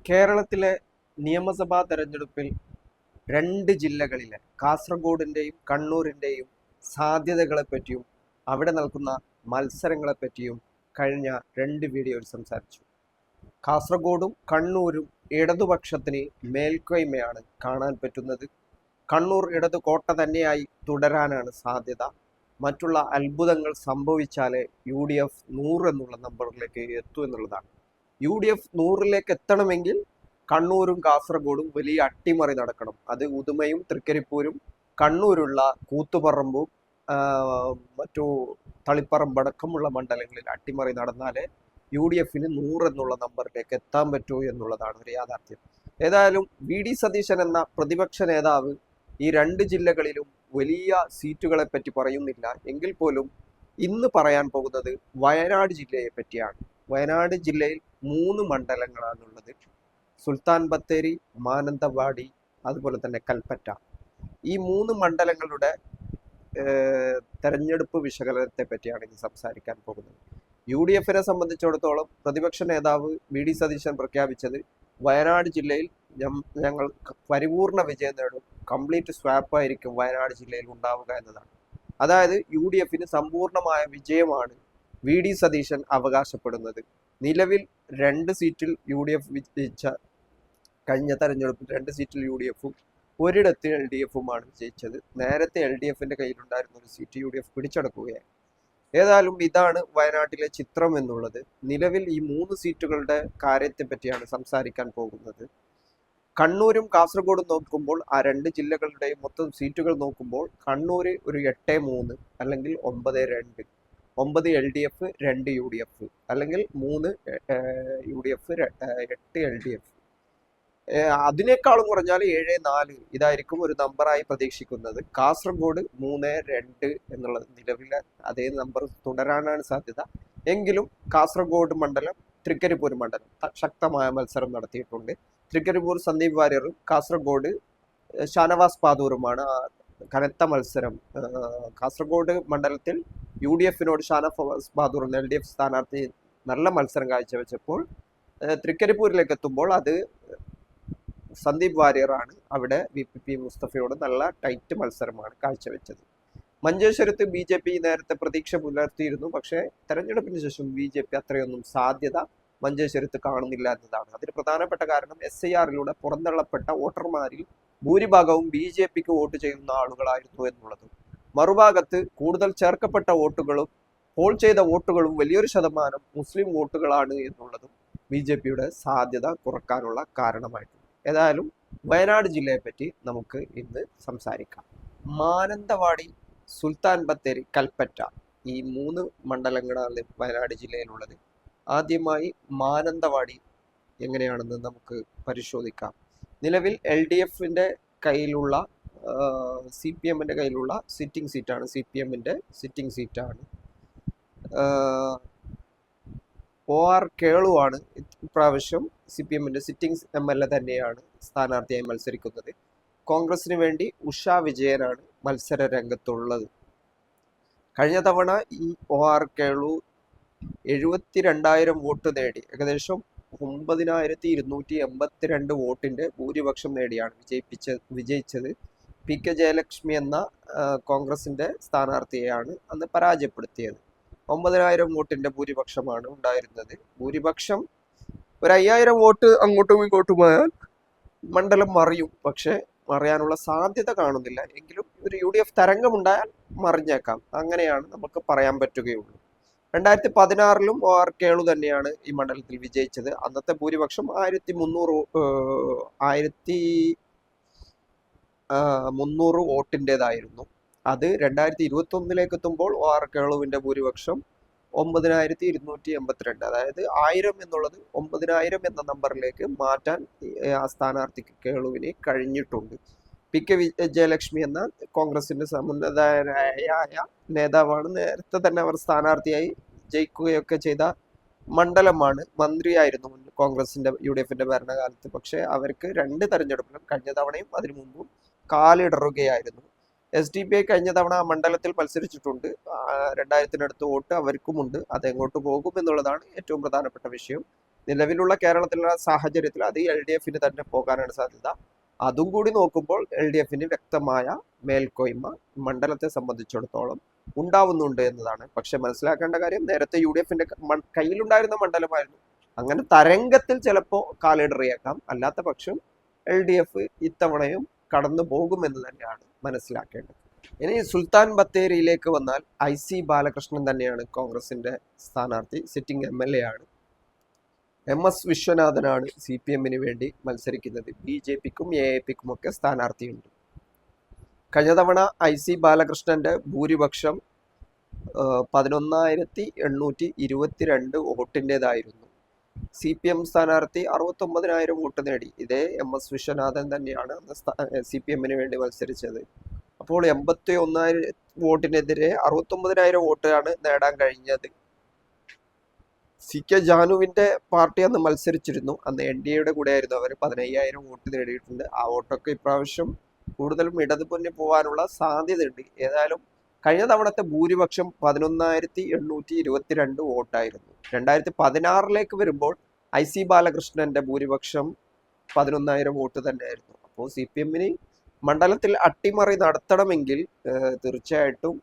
കേരളത്തിലെ നിയമസഭാ തെരഞ്ഞെടുപ്പിൽ രണ്ട് ജില്ലകളിലെ കാസർഗോഡിൻ്റെയും കണ്ണൂരിൻ്റെയും സാധ്യതകളെപ്പറ്റിയും അവിടെ നൽകുന്ന മത്സരങ്ങളെപ്പറ്റിയും കഴിഞ്ഞ രണ്ട് വീഡിയോയിൽ സംസാരിച്ചു. കാസർഗോഡും കണ്ണൂരും ഇടതുപക്ഷത്തിന് മേൽക്കോയ്മയാണ് കാണാൻ പറ്റുന്നത്. കണ്ണൂർ ഇടതു കോട്ട തന്നെയായി തുടരാനാണ് സാധ്യത. മറ്റുള്ള അത്ഭുതങ്ങൾ സംഭവിച്ചാലേ UDF 100 എന്നുള്ള നമ്പറിലേക്ക് എത്തൂ എന്നുള്ളതാണ്. UDF 100ലേക്ക് എത്തണമെങ്കിൽ കണ്ണൂരും കാസർഗോഡും വലിയ അട്ടിമറി നടക്കണം. അത് ഉദുമയും തൃക്കരിപ്പൂരും കണ്ണൂരുള്ള കൂത്തുപറമ്പും മറ്റു തളിപ്പറമ്പടക്കമുള്ള മണ്ഡലങ്ങളിൽ അട്ടിമറി നടന്നാലേ UDFന് 100 എന്നുള്ള നമ്പറിലേക്ക് എത്താൻ പറ്റൂ എന്നുള്ളതാണ് ഒരു യാഥാർത്ഥ്യം. ഏതായാലും VD സതീശൻ എന്ന പ്രതിപക്ഷ നേതാവ് ഈ രണ്ട് ജില്ലകളിലും വലിയ സീറ്റുകളെ പറ്റി പറയുന്നില്ല. എങ്കിൽ പോലും ഇന്ന് പറയാൻ പോകുന്നത് വയനാട് ജില്ലയെ പറ്റിയാണ്. വയനാട് ജില്ലയിൽ 3 മണ്ഡലങ്ങളാണുള്ളത്. സുൽത്താൻ ബത്തേരി, മാനന്തവാടി, അതുപോലെ തന്നെ കൽപ്പറ്റ. ഈ 3 മണ്ഡലങ്ങളുടെ തെരഞ്ഞെടുപ്പ് വിശകലനത്തെ പറ്റിയാണ് ഇനി സംസാരിക്കാൻ പോകുന്നത്. UDFനെ സംബന്ധിച്ചിടത്തോളം പ്രതിപക്ഷ നേതാവ് VD സതീശൻ പ്രഖ്യാപിച്ചത് വയനാട് ജില്ലയിൽ ഞങ്ങൾ പരിപൂർണ വിജയം നേടും, കംപ്ലീറ്റ് സ്വാപ്പായിരിക്കും വയനാട് ജില്ലയിൽ ഉണ്ടാവുക എന്നതാണ്. അതായത് UDFന് സമ്പൂർണമായ വിജയമാണ് VD സതീശൻ അവകാശപ്പെടുന്നത്. നിലവിൽ 2 സീറ്റിൽ UDF വിജയിച്ച കഴിഞ്ഞ തെരഞ്ഞെടുപ്പിൽ 2 സീറ്റിൽ UDFും ഒരിടത്ത് LDFുമാണ് വിജയിച്ചത്. നേരത്തെ LDFന്റെ കയ്യിലുണ്ടായിരുന്ന ഒരു സീറ്റ് UDF പിടിച്ചെടുക്കുകയായി. ഏതായാലും ഇതാണ് വയനാട്ടിലെ ചിത്രം എന്നുള്ളത്. നിലവിൽ ഈ 3 സീറ്റുകളുടെ കാര്യത്തെ പറ്റിയാണ് സംസാരിക്കാൻ പോകുന്നത്. കണ്ണൂരും കാസർഗോഡും നോക്കുമ്പോൾ ആ 2 ജില്ലകളുടെയും മൊത്തം സീറ്റുകൾ നോക്കുമ്പോൾ കണ്ണൂര് ഒരു 8-3 അല്ലെങ്കിൽ 9-2, 9 LDF 2 UDF അല്ലെങ്കിൽ 3 UDF 8 LDF. അതിനേക്കാളും കുറഞ്ഞാൽ 7-4 ഇതായിരിക്കും ഒരു നമ്പറായി പ്രതീക്ഷിക്കുന്നത്. കാസർഗോഡ് 3-2 എന്നുള്ള നിലവിലെ അതേ നമ്പർ തുടരാനാണ് സാധ്യത. എങ്കിലും കാസർഗോഡ് മണ്ഡലം തൃക്കരിപ്പൂർ മണ്ഡലം ശക്തമായ മത്സരം നടത്തിയിട്ടുണ്ട്. തൃക്കരിപ്പൂർ സന്ദീപ് വാര്യറും കാസർഗോഡ് ഷാനവാസ് പാതൂറുമാണ് കനത്ത മത്സരം. കാസർഗോഡ് മണ്ഡലത്തിൽ UDFനോട് ഷാനവാസ് പാതൂർ LDF സ്ഥാനാർത്ഥി നല്ല മത്സരം കാഴ്ചവെച്ചപ്പോൾ തൃക്കരിപ്പൂരിലേക്ക് എത്തുമ്പോൾ അത് സന്ദീപ് വാര്യറാണ് അവിടെ VPP മുസ്തഫയോട് നല്ല ടൈറ്റ് മത്സരമാണ് കാഴ്ചവെച്ചത്. മഞ്ചേശ്വരത്ത് BJP നേരത്തെ പ്രതീക്ഷ പുലർത്തിയിരുന്നു. പക്ഷേ തെരഞ്ഞെടുപ്പിന് ശേഷം BJP അത്രയൊന്നും സാധ്യത മഞ്ചേശ്വരത്ത് കാണുന്നില്ല എന്നതാണ്. അതിന് പ്രധാനപ്പെട്ട കാരണം SIRലൂടെ പുറന്തള്ളപ്പെട്ട വോട്ടർമാരിൽ ഭൂരിഭാഗവും BJPക്ക് വോട്ട് ചെയ്യുന്ന ആളുകളായിരുന്നു എന്നുള്ളതും, മറുഭാഗത്ത് കൂടുതൽ ചേർക്കപ്പെട്ട വോട്ടുകളും പോൾ ചെയ്ത വോട്ടുകളും വലിയൊരു ശതമാനം മുസ്ലിം വോട്ടുകളാണ് എന്നുള്ളതും BJPയുടെ സാധ്യത കുറക്കാനുള്ള കാരണമായിട്ടുണ്ട്. ഏതായാലും വയനാട് ജില്ലയെ പറ്റി നമുക്ക് ഇന്ന് സംസാരിക്കാം. മാനന്തവാടി, സുൽത്താൻ ബത്തേരി, കൽപ്പറ്റ ഈ 3 മണ്ഡലങ്ങളാണ് വയനാട് ജില്ലയിലുള്ളത്. ആദ്യമായി മാനന്തവാടി എങ്ങനെയാണെന്ന് നമുക്ക് പരിശോധിക്കാം. നിലവിൽ LDFന്റെ കയ്യിലുള്ള CPMന്റെ കയ്യിലുള്ള സിറ്റിംഗ് സീറ്റാണ്. CPMന്റെ സിറ്റിംഗ് സീറ്റാണ്. OR കേളുവാണ് ഇപ്രാവശ്യം CPMന്റെ സിറ്റിംഗ് MLA തന്നെയാണ് സ്ഥാനാർത്ഥിയായി മത്സരിക്കുന്നത്. കോൺഗ്രസിന് വേണ്ടി ഉഷ വിജയനാണ് മത്സര രംഗത്തുള്ളത്. കഴിഞ്ഞ തവണ ഈ OR കേളു 72,000 വോട്ട് നേടി ഏകദേശം 9,282 വോട്ടിന്റെ ഭൂരിപക്ഷം നേടിയാണ് വിജയിച്ചത്. PK ജയലക്ഷ്മി എന്ന കോൺഗ്രസിന്റെ സ്ഥാനാർത്ഥിയെയാണ് അന്ന് പരാജയപ്പെടുത്തിയത്. 9,000 വോട്ടിന്റെ ഭൂരിപക്ഷമാണ് ഉണ്ടായിരുന്നത്. ഭൂരിപക്ഷം ഒരു 5,000 വോട്ട് അങ്ങോട്ടും ഇങ്ങോട്ടും പോയാൽ മണ്ഡലം മറിയും. പക്ഷെ മറിയാനുള്ള സാധ്യത കാണുന്നില്ല. എങ്കിലും ഒരു UDF തരംഗമുണ്ടായാൽ മറിഞ്ഞേക്കാം. അങ്ങനെയാണ് നമുക്ക് പറയാൻ പറ്റുകയുള്ളൂ. 2016ലും OR കേളു തന്നെയാണ് ഈ മണ്ഡലത്തിൽ വിജയിച്ചത്. അന്നത്തെ ഭൂരിപക്ഷം 1,300 വോട്ടിൻ്റെതായിരുന്നു. അത് 2021ലേക്ക് എത്തുമ്പോൾ OR കേളുവിന്റെ ഭൂരിപക്ഷം 9,282. അതായത് 1000 എന്നുള്ളത് 9,000 എന്ന നമ്പറിലേക്ക് മാറ്റാൻ ആ സ്ഥാനാർത്ഥിക്ക് കേളുവിന് കഴിഞ്ഞിട്ടുണ്ട്. PK ജയലക്ഷ്മി എന്ന കോൺഗ്രസിന്റെ സമുന്നതരായ നേതാവാണ്. നേരത്തെ തന്നെ അവർ സ്ഥാനാർത്ഥിയായി ജയിക്കുകയൊക്കെ ചെയ്ത മണ്ഡലമാണ്. മന്ത്രിയായിരുന്നു കോൺഗ്രസിന്റെ UDFന്റെ ഭരണകാലത്ത്. പക്ഷെ അവർക്ക് 2 തെരഞ്ഞെടുപ്പിലും കഴിഞ്ഞ തവണയും അതിനു മുമ്പും കാലിടറുകയായിരുന്നു. SDPI കഴിഞ്ഞ തവണ ആ മണ്ഡലത്തിൽ മത്സരിച്ചിട്ടുണ്ട്. 2000-നടുത്ത് വോട്ട് അവർക്കുമുണ്ട്. അതെങ്ങോട്ട് പോകും എന്നുള്ളതാണ് ഏറ്റവും പ്രധാനപ്പെട്ട വിഷയം. നിലവിലുള്ള കേരളത്തിലുള്ള സാഹചര്യത്തിൽ അത് LDF തന്നെ പോകാനാണ് സാധ്യത. അതും കൂടി നോക്കുമ്പോൾ LDF വ്യക്തമായ മേൽക്കോയ്മ മണ്ഡലത്തെ സംബന്ധിച്ചിടത്തോളം ഉണ്ടാവുന്നുണ്ട് എന്നതാണ്. പക്ഷെ മനസ്സിലാക്കേണ്ട കാര്യം, നേരത്തെ UDF കയ്യിലുണ്ടായിരുന്ന മണ്ഡലമായിരുന്നു. അങ്ങനെ തരംഗത്തിൽ ചിലപ്പോൾ കാലിടറിയേക്കാം. അല്ലാത്ത പക്ഷം LDF ഇത്തവണയും കടന്നു പോകുമെന്ന് തന്നെയാണ് മനസ്സിലാക്കേണ്ടത്. ഇനി സുൽത്താൻ ബത്തേരിയിലേക്ക് വന്നാൽ IC ബാലകൃഷ്ണൻ തന്നെയാണ് കോൺഗ്രസിന്റെ സ്ഥാനാർത്ഥി. സിറ്റിംഗ് MLA ആണ്. MS വിശ്വനാഥനാണ് CPM വേണ്ടി മത്സരിക്കുന്നത്. BJPക്കും AAPക്കും ഒക്കെ സ്ഥാനാർത്ഥിയുണ്ട്. കഴിഞ്ഞ തവണ IC ബാലകൃഷ്ണന്റെ ഭൂരിപക്ഷം 11,822 വോട്ടിൻ്റെതായിരുന്നു. CPM സ്ഥാനാർത്ഥി 69,000 വോട്ട് നേടി. ഇതേ MS വിശ്വനാഥൻ തന്നെയാണ് CPM വേണ്ടി മത്സരിച്ചത്. അപ്പോൾ 81,000 വോട്ടിനെതിരെ 69,000 വോട്ടാണ് നേടാൻ കഴിഞ്ഞത്. CK ജാനുവിന്റെ പാർട്ടി അന്ന് മത്സരിച്ചിരുന്നു. അന്ന് NDAയുടെ കൂടെ ആയിരുന്നു. അവർ 15,000 വോട്ട് നേടിയിട്ടുണ്ട്. ആ വോട്ടൊക്കെ ഇപ്രാവശ്യം കൂടുതലും ഇടതുപൊന്നി പോകാനുള്ള സാധ്യതയുണ്ട്. ഏതായാലും കഴിഞ്ഞ തവണത്തെ ഭൂരിപക്ഷം 11,822 വോട്ടായിരുന്നു. 2016 വരുമ്പോൾ IC ബാലകൃഷ്ണന്റെ ഭൂരിപക്ഷം 11,000 വോട്ട് തന്നെയായിരുന്നു. അപ്പോൾ CPM മണ്ഡലത്തിൽ അട്ടിമറി നടത്തണമെങ്കിൽ തീർച്ചയായിട്ടും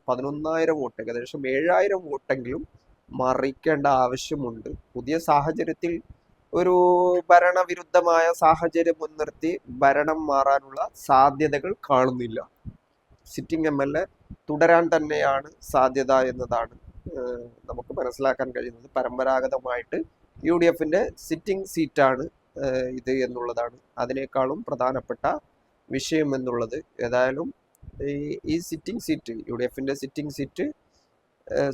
11,000 വോട്ട്, ഏകദേശം 7,000 വോട്ടെങ്കിലും മറിക്കേണ്ട ആവശ്യമുണ്ട്. പുതിയ സാഹചര്യത്തിൽ ഒരു ഭരണവിരുദ്ധമായ സാഹചര്യം മുൻനിർത്തി ഭരണം മാറാനുള്ള സാധ്യതകൾ കാണുന്നില്ല. സിറ്റിംഗ് MLA തുടരാൻ തന്നെയാണ് സാധ്യത എന്നതാണ് നമുക്ക് മനസ്സിലാക്കാൻ കഴിയുന്നത്. പരമ്പരാഗതമായിട്ട് UDF സിറ്റിംഗ് സീറ്റാണ് ഇത് എന്നുള്ളതാണ് അതിനേക്കാളും പ്രധാനപ്പെട്ട വിഷയം എന്നുള്ളത്. ഏതായാലും ഈ sitting seat, UDF sitting seat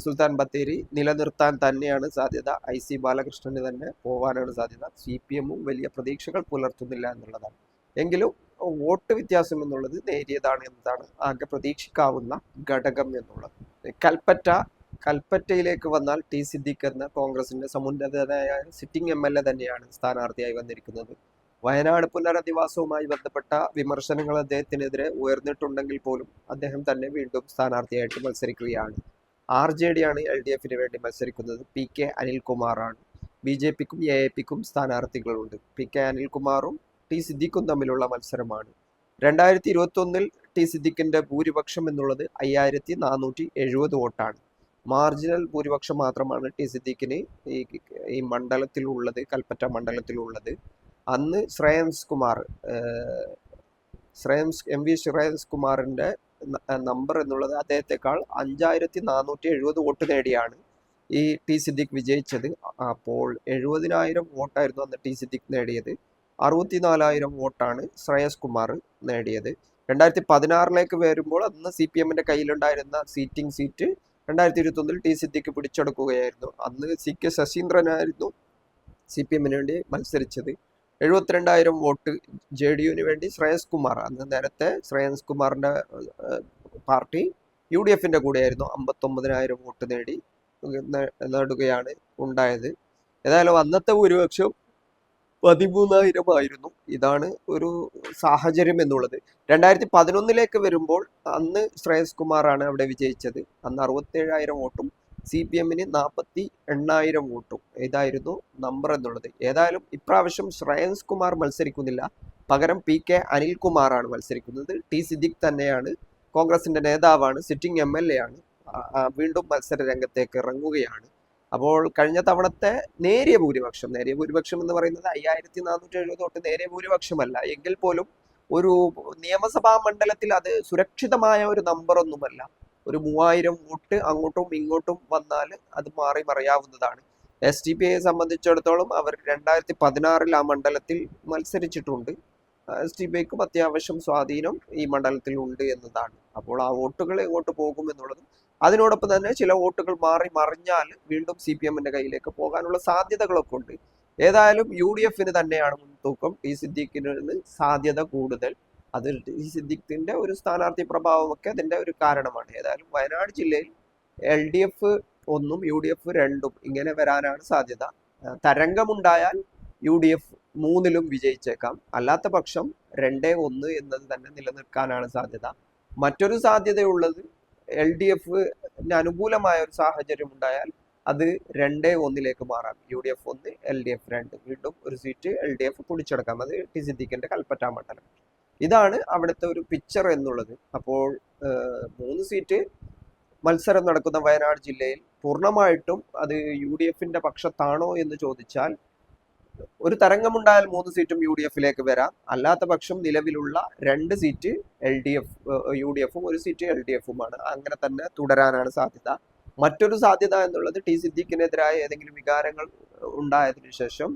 Sultan Bathery നിലനിർത്താൻ തന്നെയാണ് സാധ്യത. IC ബാലകൃഷ്ണന് തന്നെ പോകാനാണ് സാധ്യത. CPMഉം വലിയ പ്രതീക്ഷകൾ പുലർത്തുന്നില്ല എന്നുള്ളതാണ്. എങ്കിലും വോട്ട് വ്യത്യാസം എന്നുള്ളത് നേരിയതാണ് എന്നതാണ് ആകെ പ്രതീക്ഷിക്കാവുന്ന ഘടകം എന്നുള്ളത്. കൽപ്പറ്റയിലേക്ക് വന്നാൽ T സിദ്ദിഖ് എന്ന കോൺഗ്രസിന്റെ സമുന്നതനായ സിറ്റിംഗ് MLA തന്നെയാണ് സ്ഥാനാർത്ഥിയായി വന്നിരിക്കുന്നത്. വയനാട് പുനരധിവാസവുമായി ബന്ധപ്പെട്ട വിമർശനങ്ങൾ അദ്ദേഹത്തിനെതിരെ ഉയർന്നിട്ടുണ്ടെങ്കിൽ പോലും അദ്ദേഹം തന്നെ വീണ്ടും സ്ഥാനാർത്ഥിയായിട്ട് മത്സരിക്കുകയാണ്. RJD ആണ് LDF വേണ്ടി മത്സരിക്കുന്നത്. PK അനിൽകുമാറാണ്. BJPക്കും AAPക്കും സ്ഥാനാർത്ഥികളുണ്ട്. PK അനിൽകുമാറും T സിദ്ദിഖും തമ്മിലുള്ള മത്സരമാണ്. 2021 T സിദ്ദിഖിന്റെ ഭൂരിപക്ഷം എന്നുള്ളത് 5,470 വോട്ടാണ്. മാർജിനൽ ഭൂരിപക്ഷം മാത്രമാണ് T സിദ്ദിഖിന് ഈ മണ്ഡലത്തിലുള്ളത്, കൽപ്പറ്റ മണ്ഡലത്തിലുള്ളത്. അന്ന് MV ശ്രേയംസ് കുമാറിന്റെ നമ്പർ എന്നുള്ളത് അദ്ദേഹത്തെക്കാൾ 5,470 വോട്ട് നേടിയാണ് ഈ T സിദ്ദിഖ് വിജയിച്ചത്. അപ്പോൾ 70,000 വോട്ടായിരുന്നു അന്ന് T സിദ്ദിഖ് നേടിയത്. 64,000 വോട്ടാണ് ശ്രേയസ് കുമാർ നേടിയത്. 2016 വരുമ്പോൾ അന്ന് CPM കയ്യിലുണ്ടായിരുന്ന സിറ്റിംഗ് സീറ്റ് 2021 T സിദ്ദിഖ് പിടിച്ചെടുക്കുകയായിരുന്നു. അന്ന് CK ശശീന്ദ്രനായിരുന്നു CPM വേണ്ടി മത്സരിച്ചത്. 72,000 വോട്ട് JDU വേണ്ടി ശ്രേയസ് കുമാർ, അന്ന് നേരത്തെ ശ്രേയസ് കുമാറിന്റെ പാർട്ടി UDF കൂടെയായിരുന്നു, 59,000 വോട്ട് നേടുകയാണ് ഉണ്ടായത്. ഏതായാലും അന്നത്തെ ഭൂരിപക്ഷം 13,000 ആയിരുന്നു. ഇതാണ് ഒരു സാഹചര്യം എന്നുള്ളത്. 2011 വരുമ്പോൾ അന്ന് ശ്രേയസ് കുമാറാണ് അവിടെ വിജയിച്ചത്. അന്ന് 67,000 വോട്ടും CPM 48,000 വോട്ടും ഇതായിരുന്നു നമ്പർ എന്നുള്ളത്. ഏതായാലും ഇപ്രാവശ്യം ശ്രേയസ് കുമാർ മത്സരിക്കുന്നില്ല, പകരം PK അനിൽകുമാറാണ് മത്സരിക്കുന്നത്. T സിദ്ദിഖ് തന്നെയാണ് കോൺഗ്രസിന്റെ നേതാവാണ്, സിറ്റിംഗ് MLA ആണ്, വീണ്ടും മത്സര രംഗത്തേക്ക് ഇറങ്ങുകയാണ്. അപ്പോൾ കഴിഞ്ഞ തവണത്തെ നേരിയ ഭൂരിപക്ഷം എന്ന് പറയുന്നത് 5,470 വോട്ട് നേരിയ ഭൂരിപക്ഷമല്ല എങ്കിൽ പോലും ഒരു നിയമസഭാ മണ്ഡലത്തിൽ അത് സുരക്ഷിതമായ ഒരു നമ്പറൊന്നുമല്ല. ഒരു 3,000 വോട്ട് അങ്ങോട്ടും ഇങ്ങോട്ടും വന്നാൽ അത് മാറി മറിയാവുന്നതാണ്. SDPIയെ സംബന്ധിച്ചിടത്തോളം അവർ 2016 ആ മണ്ഡലത്തിൽ മത്സരിച്ചിട്ടുണ്ട്. SDPIക്കും അത്യാവശ്യം സ്വാധീനം ഈ മണ്ഡലത്തിൽ ഉണ്ട് എന്നതാണ്. അപ്പോൾ ആ വോട്ടുകൾ എങ്ങോട്ട് പോകും എന്നുള്ളതും, അതിനോടൊപ്പം തന്നെ ചില വോട്ടുകൾ മാറി മറിഞ്ഞാൽ വീണ്ടും CPM കയ്യിലേക്ക് പോകാനുള്ള സാധ്യതകളൊക്കെ ഉണ്ട്. ഏതായാലും UDF തന്നെയാണ് മുൻതൂക്കം. T സിദ്ദിഖിന് സാധ്യത കൂടുതൽ. അത് T സിദ്ദിഖിന്റെ ഒരു സ്ഥാനാർത്ഥി പ്രഭാവമൊക്കെ അതിന്റെ ഒരു കാരണമാണ്. ഏതായാലും വയനാട് ജില്ലയിൽ LDF 1ഉം UDF 2ഉം ഇങ്ങനെ വരാനാണ് സാധ്യത. തരംഗമുണ്ടായാൽ UDF 3ലും വിജയിച്ചേക്കാം. അല്ലാത്ത പക്ഷം 2-1 എന്നത് തന്നെ നിലനിൽക്കാനാണ് സാധ്യത. മറ്റൊരു സാധ്യതയുള്ളത് LDF അനുകൂലമായ ഒരു സാഹചര്യം ഉണ്ടായാൽ അത് 2-1 മാറാം. UDF 1, LDF 2. വീണ്ടും ഒരു സീറ്റ് LDF പിടിച്ചെടുക്കാം. അത് ടി സിദ്ദീഖിന്റെ കൽപ്പറ്റ മണ്ഡലം. ഇതാണ് അവിടുത്തെ ഒരു പിക്ചർ എന്നുള്ളത്. അപ്പോൾ 3 സീറ്റ് മത്സരം നടക്കുന്ന വയനാട് ജില്ലയിൽ പൂർണ്ണമായിട്ടും അത് UDFന്റെ പക്ഷത്താണോ എന്ന് ചോദിച്ചാൽ, ഒരു തരംഗമുണ്ടായാൽ 3 സീറ്റും UDFിലേക്ക് വരാം. അല്ലാത്ത പക്ഷം നിലവിലുള്ള 2 സീറ്റ് UDFും 1 സീറ്റ് LDFുമാണ്. അങ്ങനെ തന്നെ തുടരാനാണ് സാധ്യത. മറ്റൊരു സാധ്യത എന്നുള്ളത് ടി സിദ്ദീഖിനെതിരായ ഏതെങ്കിലും വികാരങ്ങൾ ഉണ്ടായതിനു ശേഷം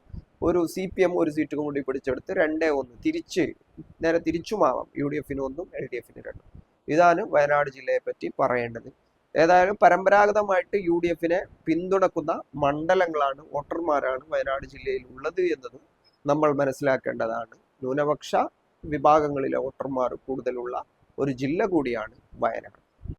ഒരു CPM 1 സീറ്റ് കൂടി പിടിച്ചെടുത്ത് 2-1 നേരെ തിരിച്ചുമാവാം. UDFന് 1, LDFന് 2. ഇതാണ് വയനാട് ജില്ലയെ പറ്റി പറയേണ്ടത്. ഏതായാലും പരമ്പരാഗതമായിട്ട് UDFനെ പിന്തുണക്കുന്ന മണ്ഡലങ്ങളാണ്, വോട്ടർമാരാണ് വയനാട് ജില്ലയിൽ ഉള്ളത് എന്നതും നമ്മൾ മനസ്സിലാക്കേണ്ടതാണ്. ന്യൂനപക്ഷ വിഭാഗങ്ങളിലെ വോട്ടർമാർ കൂടുതലുള്ള ഒരു ജില്ല കൂടിയാണ് വയനാട്.